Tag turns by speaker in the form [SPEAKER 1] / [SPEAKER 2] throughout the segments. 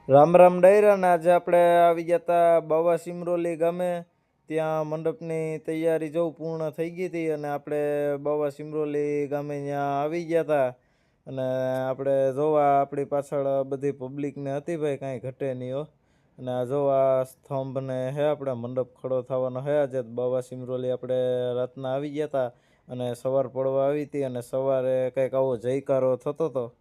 [SPEAKER 1] રામ રામ ડાયરા ને આજે આપણે આવી ગયા હતા બાવા સિમરોલી ગામે। ત્યાં મંડપની તૈયારી જો પૂર્ણ થઈ ગઈ હતી અને આપણે બાવા સિમરોલી ગામે ત્યાં આવી ગયા હતા। અને આપણે જોવા આપણી પાછળ બધી પબ્લિકને હતી ભાઈ, કાંઈ ઘટે નહીં હો। અને આ જોવા સ્તંભ ને હે આપણે મંડપ ખડો થવાનો હે આજે બાવા સિમરોલી આપણે રાતના આવી ગયા હતા અને સવાર પડવા આવી હતી અને સવારે કંઈક આવો જયકારો થતો હતો।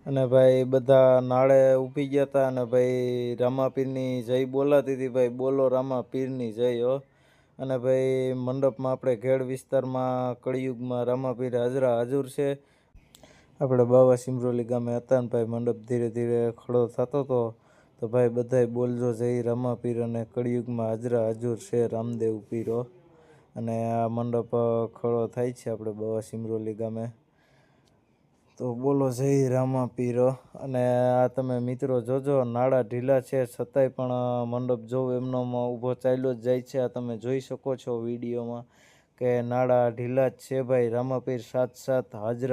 [SPEAKER 1] અને ભાઈ બધા નાળે ઊભી ગયા હતા અને ભાઈ રામાપીરની જય બોલાતી હતી, ભાઈ બોલો રામાપીરની જય હો। અને ભાઈ મંડપમાં આપણે ઘેડ વિસ્તારમાં કળિયુગમાં રામાપીર હાજર છે। આપણે બાવા સિમરોલી ગામે હતા ને ભાઈ મંડપ ધીરે ધીરે ખડો થતો હતો તો ભાઈ બધાય બોલજો જય રામાપીર અને કળિયુગમાં હાજર છે રામદેવ પીરો। અને આ મંડપ ખડો થાય છે આપણે બાવા સિમરોલી ગામે, તો બોલો જય રામાપીર। અને આ તમે મિત્રો જોજો નાળા ઢીલા છે છતાંય પણ મંડપ જોવો એમનો ઊભો ચાલ્યો જ જાય છે। આ તમે જોઈ શકો છો વિડીયોમાં કે નાળા ઢીલા જ છે ભાઈ, રામાપીર સાત હાજર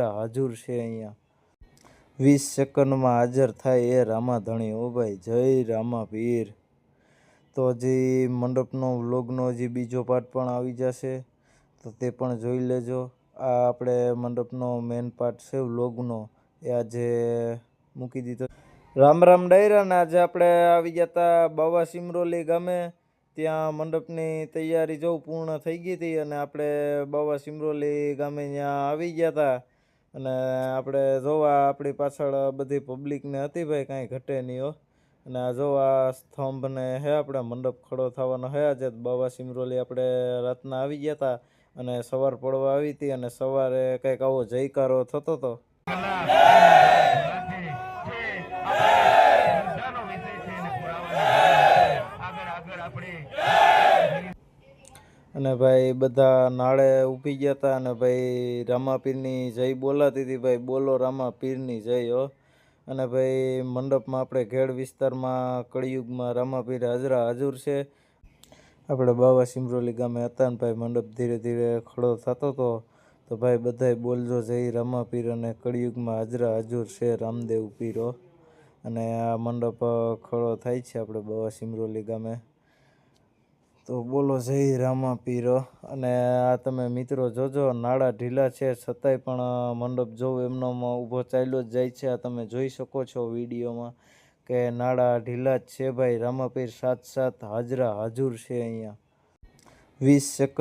[SPEAKER 1] છે અહીંયા। 20 સેકન્ડમાં હાજર થાય એ રામાધણી ઓ ભાઈ, જય રામાપીર। તો હજી મંડપનો વ્લોગનો હજી બીજો પાર્ટ પણ આવી જશે તો તે પણ જોઈ લેજો। આ આપણે મંડપનો મેન પાર્ટ છે વ્લોગનો એ આજે મૂકી દીધો। રામ રામ ડાયરા ને આજે આપણે આવી ગયા હતા બાવા સિમરોલી ગામે। ત્યાં મંડપની તૈયારી જો પૂર્ણ થઈ ગઈ હતી અને આપણે બાવા સિમરોલી ગામે ત્યાં આવી ગયા હતા અને આપણે જોવા આપણી પાછળ બધી પબ્લિકને હતી ભાઈ, કાંઈ ઘટે નહીં હો। અને આ જોવા સ્તંભ ને હે આપણે મંડપ ખડો થવાનો હે આજે બાવા સિમરોલી આપણે રાતના આવી ગયા હતા અને સવાર પડવા આવી હતી અને સવારે કંઈક આવો જયકારો થતો હતો। અને ભાઈ બધા નાળે ઊભી ગયા હતા અને ભાઈ રામાપીરની જય બોલાતી હતી, ભાઈ બોલો રામાપીરની જય હો। અને ભાઈ મંડપમાં આપણે ઘેડ વિસ્તારમાં કળિયુગમાં રામાપીર હાજર છે। આપણે બાવા સિમરોલી ગામે હતા ને ભાઈ મંડપ ધીરે ધીરે ખડો થતો હતો તો ભાઈ બધાય બોલજો જય રામાપીર અને કળિયુગમાં હાજર છે રામદેવ પીરો। અને આ મંડપ ખડો થાય છે આપણે બાવા સિમરોલી ગામે, તો બોલો જય રામાપીર। અને આ તમે મિત્રો જોજો નાળા ઢીલા છે છતાંય પણ મંડપ જોવો એમનો ઊભો ચાલ્યો જ જાય છે। આ તમે જોઈ શકો છો વિડીયોમાં કે નાળા ઢીલા જ છે ભાઈ, રામાપીર સાત હાજર છે અહીંયા। 20 સેકન્ડ